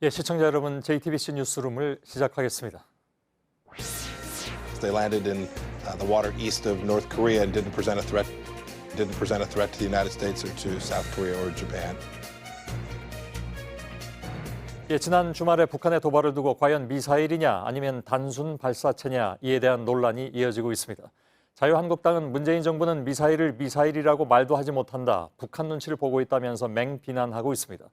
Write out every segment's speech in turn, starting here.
예, 시청자 여러분, JTBC 뉴스룸을 시작하겠습니다. They landed in the water east of North Korea and didn't present a threat to the United States or to South Korea or Japan. 예, 지난 주말에 북한의 도발을 두고 과연 미사일이냐 아니면 단순 발사체냐 이에 대한 논란이 이어지고 있습니다. 자유한국당은 문재인 정부는 미사일을 미사일이라고 말도 하지 못한다, 북한 눈치를 보고 있다면서 맹비난하고 있습니다.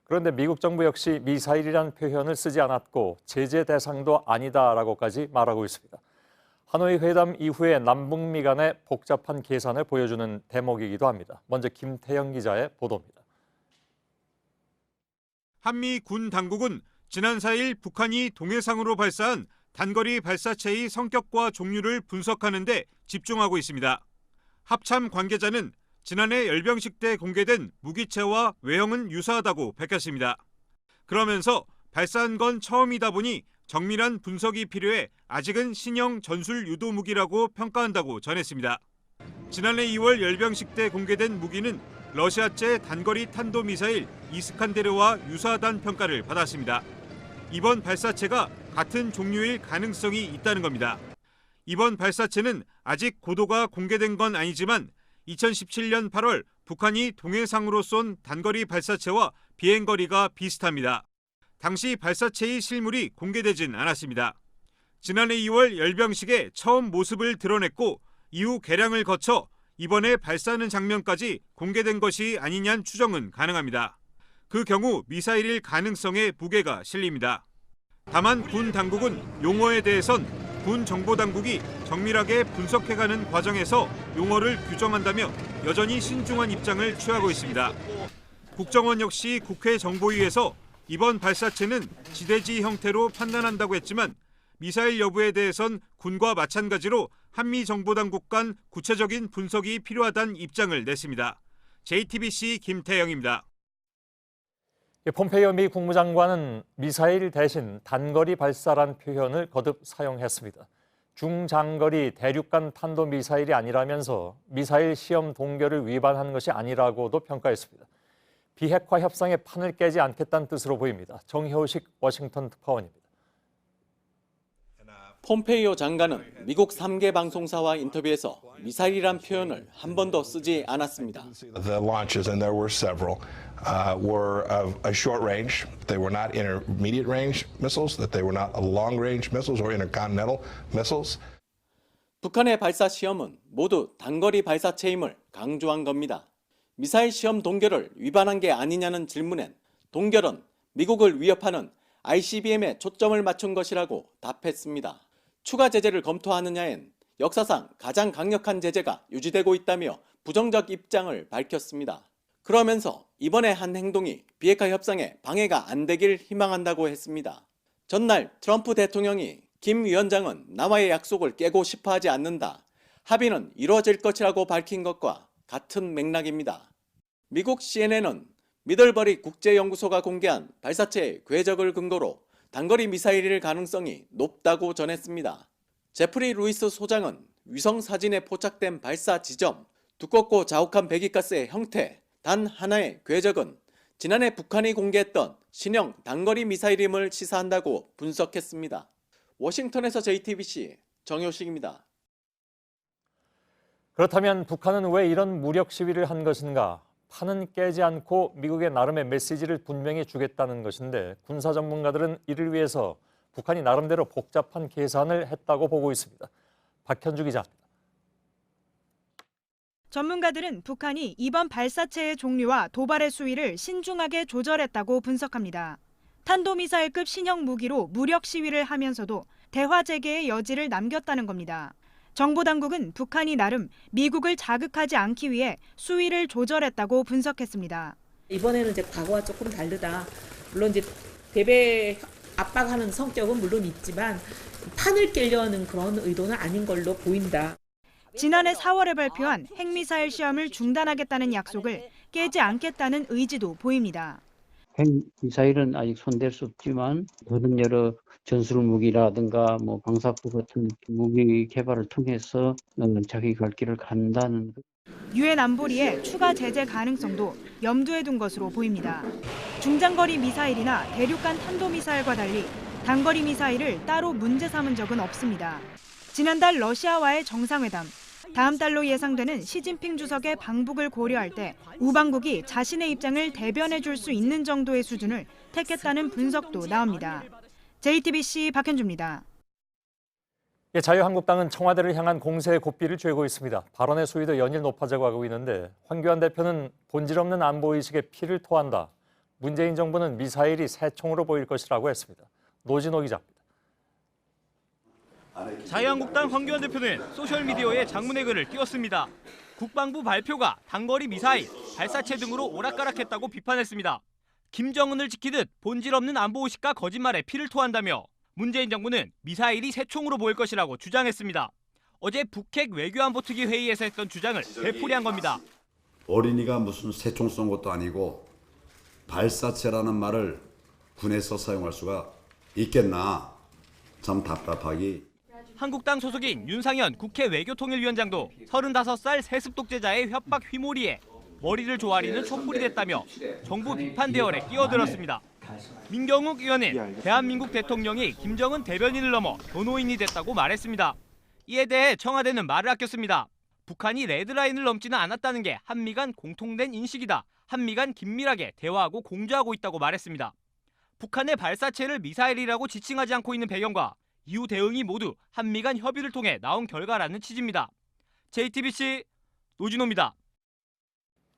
그런데 미국 정부 역시 미사일이란 표현을 쓰지 않았고 제재 대상도 아니다라고까지 말하고 있습니다. 하노이 회담 이후에 남북미 간의 복잡한 계산을 보여주는 대목이기도 합니다. 먼저 김태영 기자의 보도입니다. 한미 군 당국은 지난 4일 북한이 동해상으로 발사한 단거리 발사체의 성격과 종류를 분석하는 데 집중하고 있습니다. 합참 관계자는 지난해 열병식 때 공개된 무기체와 외형은 유사하다고 밝혔습니다. 그러면서 발사한 건 처음이다 보니 정밀한 분석이 필요해 아직은 신형 전술 유도 무기라고 평가한다고 전했습니다. 지난해 2월 열병식 때 공개된 무기는 러시아제 단거리 탄도미사일 이스칸데르와 유사하다는 평가를 받았습니다. 이번 발사체가 같은 종류일 가능성이 있다는 겁니다. 이번 발사체는 아직 고도가 공개된 건 아니지만 2017년 8월 북한이 동해상으로 쏜 단거리 발사체와 비행거리가 비슷합니다. 당시 발사체의 실물이 공개되진 않았습니다. 지난해 2월 열병식에 처음 모습을 드러냈고 이후 개량을 거쳐 이번에 발사하는 장면까지 공개된 것이 아니냐는 추정은 가능합니다. 그 경우 미사일일 가능성에 무게가 실립니다. 다만 군 당국은 용어에 대해선 군 정보당국이 정밀하게 분석해가는 과정에서 용어를 규정한다며 여전히 신중한 입장을 취하고 있습니다. 국정원 역시 국회 정보위에서 이번 발사체는 지대지 형태로 판단한다고 했지만 미사일 여부에 대해선 군과 마찬가지로 한미 정보당국 간 구체적인 분석이 필요하다는 입장을 냈습니다. JTBC 김태영입니다. 폼페이오 미 국무장관은 미사일 대신 단거리 발사란 표현을 거듭 사용했습니다. 중장거리 대륙간 탄도미사일이 아니라면서 미사일 시험 동결을 위반한 것이 아니라고도 평가했습니다. 비핵화 협상의 판을 깨지 않겠다는 뜻으로 보입니다. 정효식 워싱턴 특파원입니다. 폼페이오 장관은 미국 3개 방송사와 인터뷰에서 미사일이란 표현을 한 번도 쓰지 않았습니다. The launches, and there were several, were of a short range. They were not intermediate range missiles, that they were not long range missiles or intercontinental missiles. 북한의 발사 시험은 모두 단거리 발사체임을 강조한 겁니다. 미사일 시험 동결을 위반한 게 아니냐는 질문엔 동결은 미국을 위협하는 ICBM에 초점을 맞춘 것이라고 답했습니다. 추가 제재를 검토하느냐엔 역사상 가장 강력한 제재가 유지되고 있다며 부정적 입장을 밝혔습니다. 그러면서 이번에 한 행동이 비핵화 협상에 방해가 안 되길 희망한다고 했습니다. 전날 트럼프 대통령이 김 위원장은 나와의 약속을 깨고 싶어 하지 않는다, 합의는 이루어질 것이라고 밝힌 것과 같은 맥락입니다. 미국 CNN은 미들버리 국제연구소가 공개한 발사체의 궤적을 근거로 단거리 미사일일 가능성이 높다고 전했습니다. 제프리 루이스 소장은 위성 사진에 포착된 발사 지점, 두껍고 자욱한 배기가스의 형태, 단 하나의 궤적은 지난해 북한이 공개했던 신형 단거리 미사일임을 시사한다고 분석했습니다. 워싱턴에서 JTBC 정효식입니다. 그렇다면 북한은 왜 이런 무력 시위를 한 것인가? 판은 깨지 않고 미국의 나름의 메시지를 분명히 주겠다는 것인데 군사 전문가들은 이를 위해서 북한이 나름대로 복잡한 계산을 했다고 보고 있습니다. 박현주 기자입니다. 전문가들은 북한이 이번 발사체의 종류와 도발의 수위를 신중하게 조절했다고 분석합니다. 탄도미사일급 신형 무기로 무력 시위를 하면서도 대화 재개의 여지를 남겼다는 겁니다. 정보당국은 북한이 나름 미국을 자극하지 않기 위해 수위를 조절했다고 분석했습니다. 이번에는 이제 과거와 조금 다르다. 물론 이제 대배 압박하는 성격은 물론 있지만 판을 깨려는 그런 의도는 아닌 걸로 보인다. 지난해 4월에 발표한 핵미사일 시험을 중단하겠다는 약속을 깨지 않겠다는 의지도 보입니다. 핵미사일은 아직 손댈 수 없지만 다른 여러 전술 무기라든가 방사포 같은 무기 개발을 통해서 자기 갈 길을 간다는. 유엔 안보리의 추가 제재 가능성도 염두에 둔 것으로 보입니다. 중장거리 미사일이나 대륙간 탄도미사일과 달리 단거리 미사일을 따로 문제 삼은 적은 없습니다. 지난달 러시아와의 정상회담, 다음 달로 예상되는 시진핑 주석의 방북을 고려할 때 우방국이 자신의 입장을 대변해 줄 수 있는 정도의 수준을 택했다는 분석도 나옵니다. JTBC 박현주입니다. 예, 자유한국당은 청와대를 향한 공세의 고삐를 쬐고 있습니다. 발언의 수위도 연일 높아져 가고 있는데 황교안 대표는 본질 없는 안보의식에 피를 토한다. 문재인 정부는 미사일이 새총으로 보일 것이라고 했습니다. 노진호 기자입니다. 자유한국당 황교안 대표는 소셜미디어에 장문의 글을 띄웠습니다. 국방부 발표가 단거리 미사일, 발사체 등으로 오락가락했다고 비판했습니다. 김정은을 지키듯 본질 없는 안보의식과 거짓말에 피를 토한다며 문재인 정부는 미사일이 새총으로 보일 것이라고 주장했습니다. 어제 북핵 외교안보특위 회의에서 했던 주장을 되풀이한 겁니다. 어린이가 무슨 새총 쏜 것도 아니고 발사체라는 말을 군에서 사용할 수가 있겠나. 참 답답하기. 한국당 소속인 윤상현 국회 외교통일위원장도 35살 세습 독재자의 협박 휘몰이에 머리를 조아리는 촛불이 됐다며 정부 비판 대열에 끼어들었습니다. 민경욱 의원은 대한민국 대통령이 김정은 대변인을 넘어 변호인이 됐다고 말했습니다. 이에 대해 청와대는 말을 아꼈습니다. 북한이 레드라인을 넘지는 않았다는 게 한미 간 공통된 인식이다. 한미 간 긴밀하게 대화하고 공조하고 있다고 말했습니다. 북한의 발사체를 미사일이라고 지칭하지 않고 있는 배경과 이후 대응이 모두 한미 간 협의를 통해 나온 결과라는 취지입니다. JTBC 노진호입니다.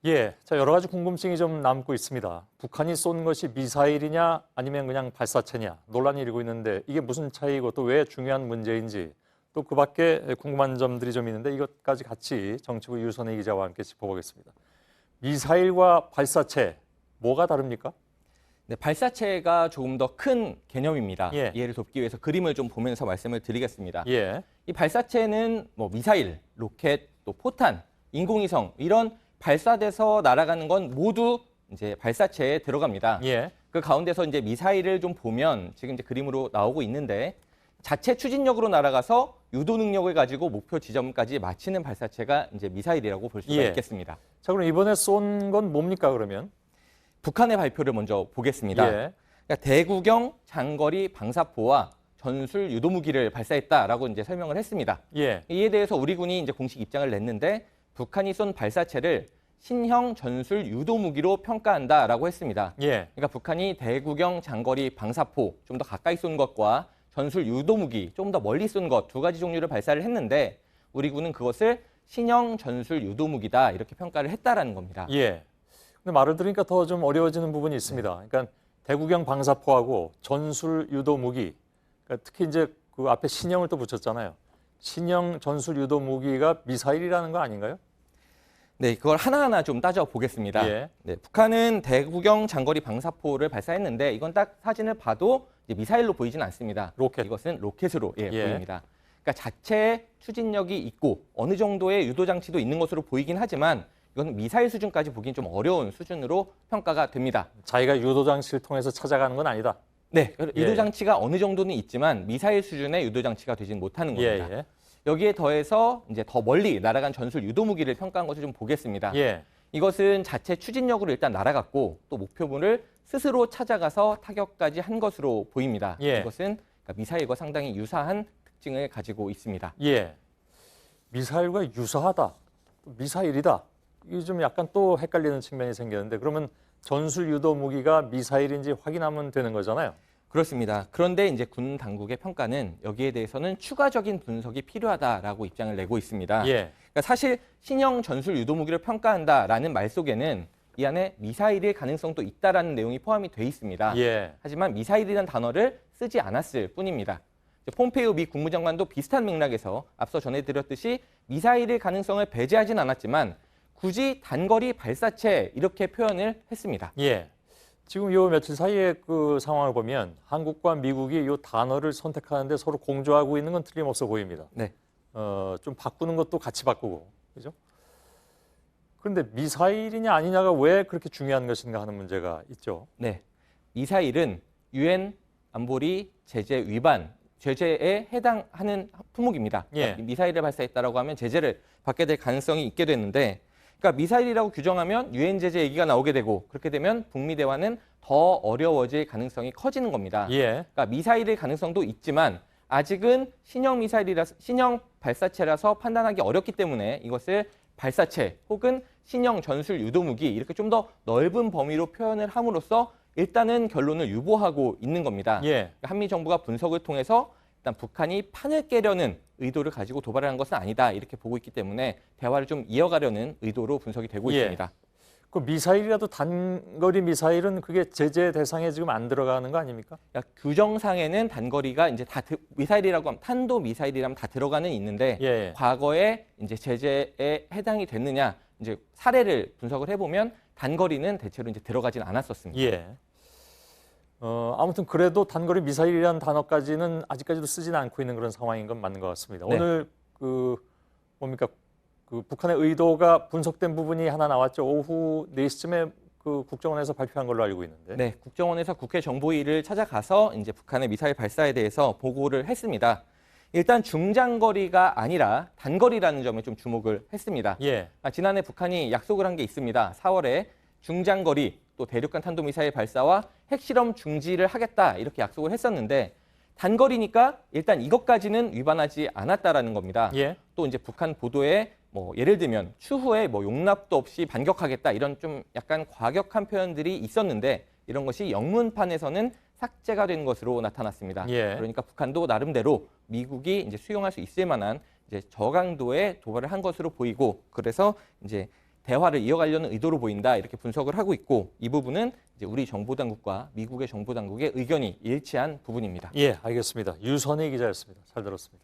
예, 자 여러 가지 궁금증이 좀 남고 있습니다. 북한이 쏜 것이 미사일이냐 아니면 그냥 발사체냐 논란이 일고 있는데 이게 무슨 차이고 또 왜 중요한 문제인지 또 그 밖에 궁금한 점들이 좀 있는데 이것까지 같이 정치부 유선희 기자와 함께 짚어보겠습니다. 미사일과 발사체 뭐가 다릅니까? 네, 발사체가 조금 더 큰 개념입니다. 예. 이해를 돕기 위해서 그림을 좀 보면서 말씀을 드리겠습니다. 예, 이 발사체는 뭐 미사일, 로켓, 또 포탄, 인공위성 이런 발사돼서 날아가는 건 모두 이제 발사체에 들어갑니다. 예, 그 가운데서 이제 미사일을 좀 보면 지금 이제 그림으로 나오고 있는데 자체 추진력으로 날아가서 유도 능력을 가지고 목표 지점까지 마치는 발사체가 이제 미사일이라고 볼 수가 예. 있겠습니다. 자 그럼 이번에 쏜 건 뭡니까 그러면? 북한의 발표를 먼저 보겠습니다. 예, 그러니까 대구경 장거리 방사포와 전술 유도무기를 발사했다라고 이제 설명을 했습니다. 예, 이에 대해서 우리 군이 이제 공식 입장을 냈는데 북한이 쏜 발사체를 신형 전술 유도무기로 평가한다라고 했습니다. 예, 그러니까 북한이 대구경 장거리 방사포 좀 더 가까이 쏜 것과 전술 유도무기 좀 더 멀리 쏜 것 두 가지 종류를 발사를 했는데 우리 군은 그것을 신형 전술 유도무기다 이렇게 평가를 했다라는 겁니다. 예. 근데 말을 들으니까 더 좀 어려워지는 부분이 있습니다. 그러니까 대구경 방사포하고 전술 유도 무기, 그러니까 특히 이제 그 앞에 신형을 또 붙였잖아요. 신형 전술 유도 무기가 미사일이라는 거 아닌가요? 네, 그걸 하나하나 좀 따져보겠습니다. 예. 네, 북한은 대구경 장거리 방사포를 발사했는데 이건 딱 사진을 봐도 이제 미사일로 보이진 않습니다. 로켓. 이것은 로켓으로 예. 보입니다. 그러니까 자체에 추진력이 있고 어느 정도의 유도 장치도 있는 것으로 보이긴 하지만 이건 미사일 수준까지 보기엔 좀 어려운 수준으로 평가가 됩니다. 자기가 유도 장치를 통해서 찾아가는 건 아니다. 네, 예. 유도 장치가 어느 정도는 있지만 미사일 수준의 유도 장치가 되진 못하는 겁니다. 예, 여기에 더해서 이제 더 멀리 날아간 전술 유도 무기를 평가한 것을 좀 보겠습니다. 예, 이것은 자체 추진력으로 일단 날아갔고 또 목표물을 스스로 찾아가서 타격까지 한 것으로 보입니다. 예. 이것은 그러니까 미사일과 상당히 유사한 특징을 가지고 있습니다. 예. 미사일과 유사하다, 미사일이다. 이게 좀 약간 또 헷갈리는 측면이 생겼는데 그러면 전술 유도 무기가 미사일인지 확인하면 되는 거잖아요. 그렇습니다. 그런데 이제 군 당국의 평가는 여기에 대해서는 추가적인 분석이 필요하다라고 입장을 내고 있습니다. 예, 그러니까 사실 신형 전술 유도 무기를 평가한다라는 말 속에는 이 안에 미사일일 가능성도 있다라는 내용이 포함이 돼 있습니다. 예, 하지만 미사일이라는 단어를 쓰지 않았을 뿐입니다. 폼페이오 미 국무장관도 비슷한 맥락에서 앞서 전해드렸듯이 미사일일 가능성을 배제하진 않았지만 굳이 단거리 발사체 이렇게 표현을 했습니다. 예. 지금 요 며칠 사이에 그 상황을 보면 한국과 미국이 요 단어를 선택하는데 서로 공조하고 있는 건 틀림없어 보입니다. 네. 좀 바꾸는 것도 같이 바꾸고, 그죠? 그런데 미사일이냐 아니냐가 왜 그렇게 중요한 것인가 하는 문제가 있죠. 네. 미사일은 유엔 안보리 제재 위반, 제재에 해당하는 품목입니다. 예. 그러니까 미사일을 발사했다라고 하면 제재를 받게 될 가능성이 있게 됐는데 그러니까 미사일이라고 규정하면 유엔 제재 얘기가 나오게 되고 그렇게 되면 북미 대화는 더 어려워질 가능성이 커지는 겁니다. 예. 그러니까 미사일일 가능성도 있지만 아직은 신형 발사체라서 판단하기 어렵기 때문에 이것을 발사체 혹은 신형 전술 유도무기 이렇게 좀 더 넓은 범위로 표현을 함으로써 일단은 결론을 유보하고 있는 겁니다. 예. 그러니까 한미 정부가 분석을 통해서 일단 북한이 판을 깨려는 의도를 가지고 도발을 한 것은 아니다 이렇게 보고 있기 때문에 대화를 좀 이어가려는 의도로 분석이 되고 예. 있습니다. 그 미사일이라도 단거리 미사일은 그게 제재 대상에 지금 안 들어가는 거 아닙니까? 그러니까 규정상에는 단거리가 이제 다 미사일이라고 하면 탄도 미사일이라면 다 들어가는 있는데 예. 과거에 이제 제재에 해당이 됐느냐 이제 사례를 분석을 해보면 단거리는 대체로 이제 들어가진 않았었습니다. 예. 아무튼 그래도 단거리 미사일이라는 단어까지는 아직까지도 쓰지는 않고 있는 그런 상황인 건 맞는 것 같습니다. 네. 오늘 뭡니까? 그 북한의 의도가 분석된 부분이 하나 나왔죠. 오후 4시쯤에 그 국정원에서 발표한 걸로 알고 있는데. 네, 국정원에서 국회 정보위를 찾아가서 이제 북한의 미사일 발사에 대해서 보고를 했습니다. 일단 중장거리가 아니라 단거리라는 점에 좀 주목을 했습니다. 예. 지난해 북한이 약속을 한 게 있습니다. 4월에 중장거리 또 대륙간 탄도미사일 발사와 핵실험 중지를 하겠다 이렇게 약속을 했었는데 단거리니까 일단 이것까지는 위반하지 않았다라는 겁니다. 예. 또 이제 북한 보도에 뭐 예를 들면 추후에 뭐 용납도 없이 반격하겠다 이런 좀 약간 과격한 표현들이 있었는데 이런 것이 영문판에서는 삭제가 된 것으로 나타났습니다. 예. 그러니까 북한도 나름대로 미국이 이제 수용할 수 있을 만한 이제 저강도의 도발을 한 것으로 보이고 그래서 이제 대화를 이어가려는 의도로 보인다 이렇게 분석을 하고 있고 이 부분은 이제 우리 정보당국과 미국의 정보당국의 의견이 일치한 부분입니다. 예, 알겠습니다. 유선희 기자였습니다. 잘 들었습니다.